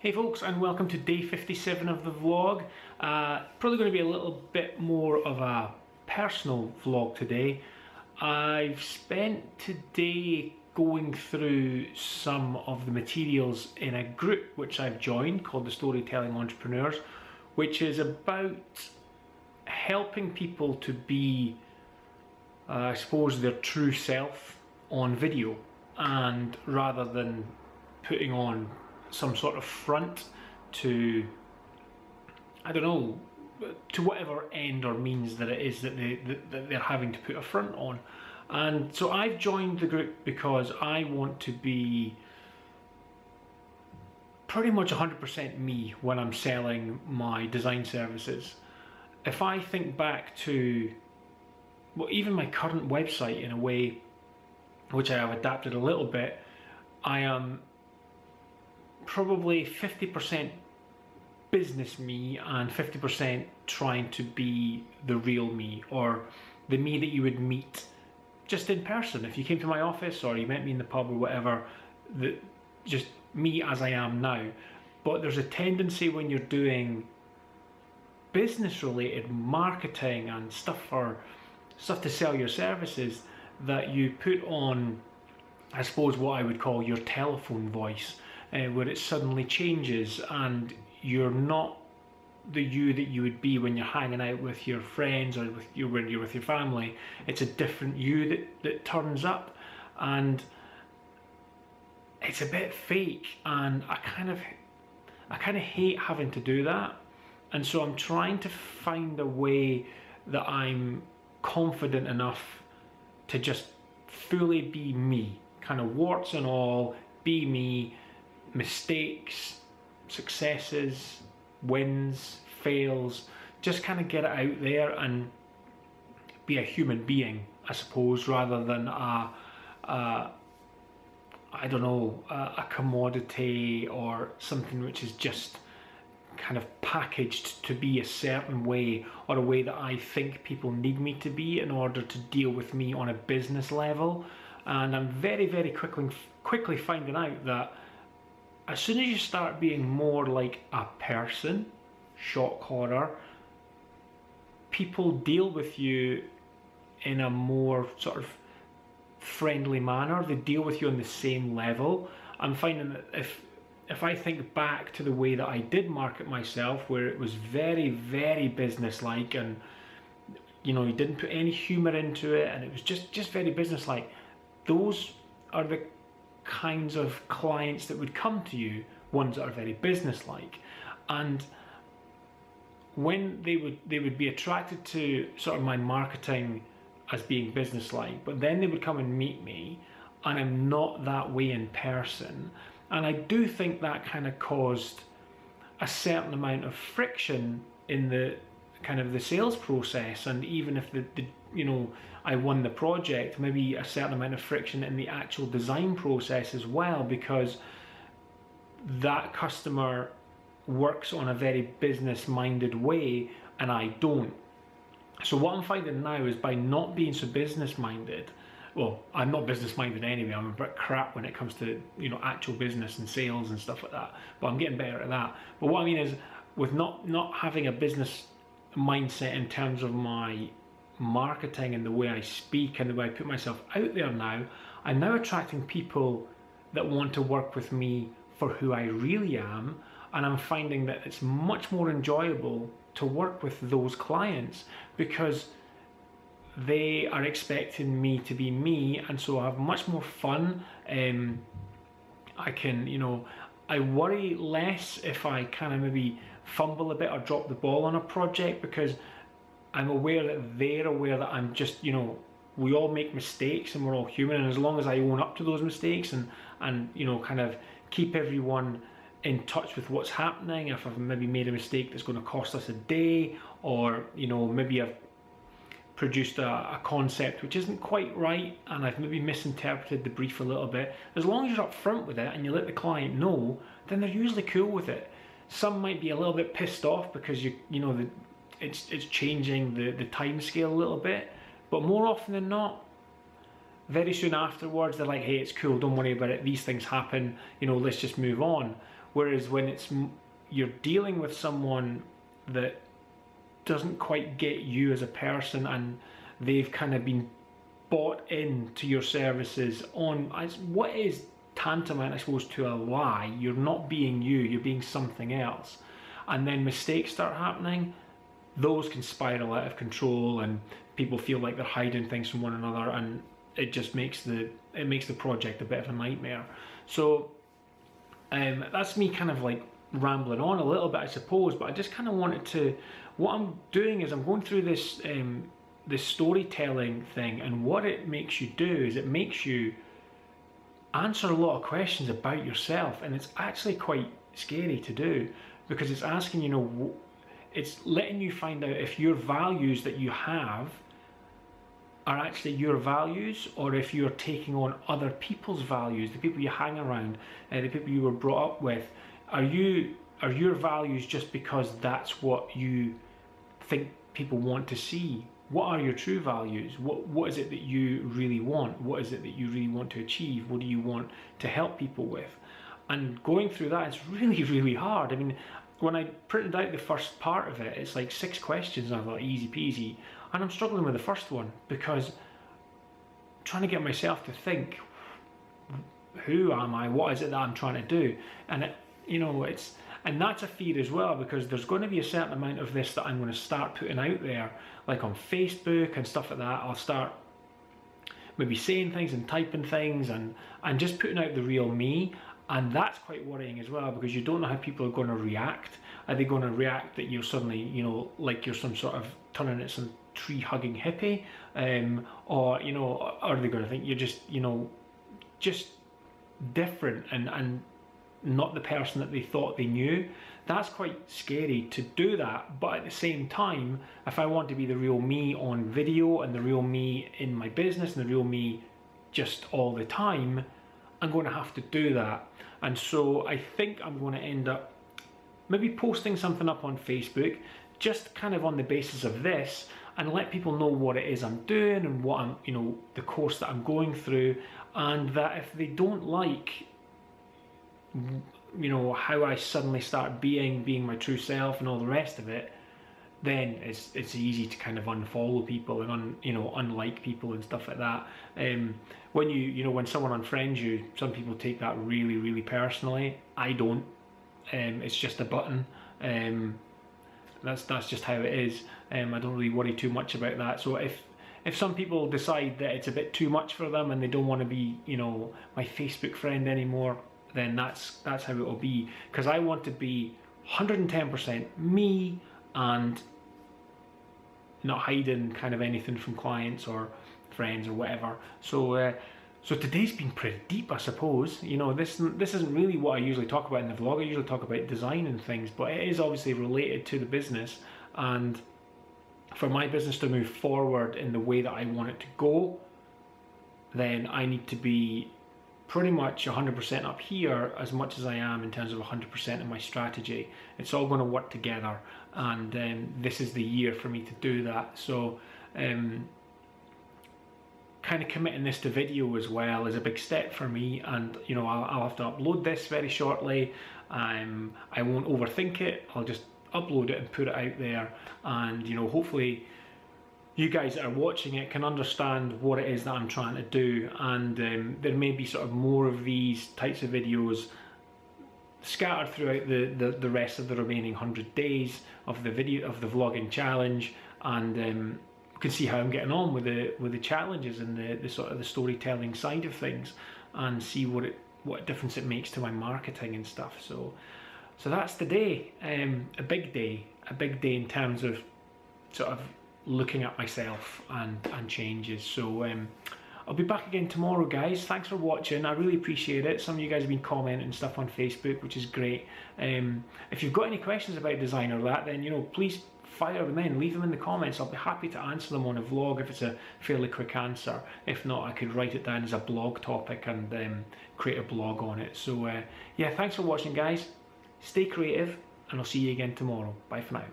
Hey folks, and welcome to day 57 of the vlog. Probably going to be a little bit more of a personal vlog today. I've spent today going through some of the materials in a group which I've joined called the Storytelling Entrepreneurs, which is about helping people to be, I suppose, their true self on video, and rather than putting on some sort of front to, I don't know, to whatever end or means that it is that they're having to put a front on. And so I've joined the group because I want to be pretty much 100% me when I'm selling my design services. If I think back to, well, even my current website in a way, which I have adapted a little bit, I am probably 50% business me and 50% trying to be the real me, or the me that you would meet just in person. If you came to my office or you met me in the pub or whatever, just me as I am now. But there's a tendency when you're doing business related marketing and stuff to sell your services, that you put on, I suppose, what I would call your telephone voice, where it suddenly changes and you're not the you that you would be when you're hanging out with your friends or when you're with your family. It's a different you that turns up, and it's a bit fake, and I kind of hate having to do that. And so I'm trying to find a way that I'm confident enough to just fully be me, kind of warts and all, be me. Mistakes, successes, wins, fails, just kind of get it out there and be a human being, I suppose, rather than I don't know, a commodity or something which is just kind of packaged to be a certain way, or a way that I think people need me to be in order to deal with me on a business level. And I'm very quickly finding out that as soon as you start being more like a person, shock horror, people deal with you in a more sort of friendly manner. They deal with you on the same level. I'm finding that if I think back to the way that I did market myself, where it was very business-like, and you know, you didn't put any humor into it, and it was just very business-like, those are the kinds of clients that would come to you, ones that are very business-like. And when they would be attracted to sort of my marketing as being business-like, but then they would come and meet me and I'm not that way in person. And I do think that kind of caused a certain amount of friction in the kind of the sales process. And even if you know, I won the project, maybe a certain amount of friction in the actual design process as well, because that customer works on a very business minded way and I don't. So what I'm finding now is, by not being so business minded, well, I'm not business minded anyway, I'm a bit crap when it comes to, you know, actual business and sales and stuff like that, but I'm getting better at that. But what I mean is, with not having a business mindset in terms of my marketing and the way I speak and the way I put myself out there now, I'm now attracting people that want to work with me for who I really am. And I'm finding that it's much more enjoyable to work with those clients because they are expecting me to be me, and so I have much more fun. I can, you know, I worry less if I kind of maybe fumble a bit or drop the ball on a project, because I'm aware that they're aware that I'm just, you know, we all make mistakes and we're all human, and as long as I own up to those mistakes and you know, kind of keep everyone in touch with what's happening, if I've maybe made a mistake that's going to cost us a day, or you know, maybe I've produced a concept which isn't quite right and I've maybe misinterpreted the brief a little bit, as long as you're upfront with it and you let the client know, then they're usually cool with it. Some might be a little bit pissed off because you know, it's changing the time scale a little bit, but more often than not, very soon afterwards they're like, hey, it's cool, don't worry about it, these things happen, you know, let's just move on. Whereas when you're dealing with someone that doesn't quite get you as a person, and they've kind of been bought into your services on what is tantamount, I suppose, to a lie. You're not being you, you're being something else. And then mistakes start happening, those can spiral out of control, and people feel like they're hiding things from one another, and it just makes the project a bit of a nightmare. So that's me kind of like rambling on a little bit, I suppose, but I just kind of wanted to, what I'm doing is I'm going through this this storytelling thing, and what it makes you do is it makes you answer a lot of questions about yourself, and it's actually quite scary to do, because it's asking, you know, it's letting you find out if your values that you have are actually your values, or if you're taking on other people's values, the people you hang around, the people you were brought up with. Are your values just because that's what you think people want to see? What are your true values? What is it that you really want? What is it that you really want to achieve? What do you want to help people with? And going through that, it's really, really hard. I mean, when I printed out the first part of it, it's like 6 questions, and I thought easy peasy. And I'm struggling with the first one, because I'm trying to get myself to think, who am I? What is it that I'm trying to do? And it, you know, and that's a fear as well, because there's going to be a certain amount of this that I'm going to start putting out there, like on Facebook and stuff like that. I'll start maybe saying things and typing things and just putting out the real me. And that's quite worrying as well, because you don't know how people are going to react. Are they going to react that you're suddenly, you know, like you're some sort of turning into some tree-hugging hippie? Or, you know, are they going to think you're just, you know, just different and not the person that they thought they knew? That's quite scary to do that. But at the same time, if I want to be the real me on video, and the real me in my business, and the real me just all the time, I'm going to have to do that. And so I think I'm going to end up maybe posting something up on Facebook, just kind of on the basis of this, and let people know what it is I'm doing, and what I'm, you know, the course that I'm going through. And that if they don't like, you know, how I suddenly start being my true self and all the rest of it, then it's easy to kind of unfollow people and unlike people and stuff like that. When when someone unfriends you, some people take that really, really personally. I don't. It's just a button. That's just how it is. I don't really worry too much about that. So if some people decide that it's a bit too much for them and they don't want to be, you know, my Facebook friend anymore, then that's how it will be. Because I want to be 110% me, and not hiding kind of anything from clients or friends or whatever. So so today's been pretty deep, I suppose. You know, this isn't really what I usually talk about in the vlog. I usually talk about design and things, but it is obviously related to the business. And for my business to move forward in the way that I want it to go, then I need to be pretty much 100% up here as much as I am in terms of 100% in my strategy. It's all going to work together, and this is the year for me to do that. So kind of committing this to video as well is a big step for me, and you know, I'll have to upload this very shortly. I won't overthink it. I'll just upload it and put it out there, and you know, hopefully you guys that are watching it can understand what it is that I'm trying to do. And there may be sort of more of these types of videos scattered throughout the rest of the remaining 100 days of the vlogging challenge, and you can see how I'm getting on with the challenges and the sort of the storytelling side of things, and see what difference it makes to my marketing and stuff. So that's the day. A big day in terms of sort of looking at myself and changes. So I'll be back again tomorrow, guys. Thanks for watching. I really appreciate it. Some of you guys have been commenting stuff on Facebook, which is great. If you've got any questions about design or that, then you know, please fire them in, leave them in the comments. I'll be happy to answer them on a vlog if it's a fairly quick answer. If not, I could write it down as a blog topic and create a blog on it. So yeah, thanks for watching, guys. Stay creative, and I'll see you again tomorrow. Bye for now.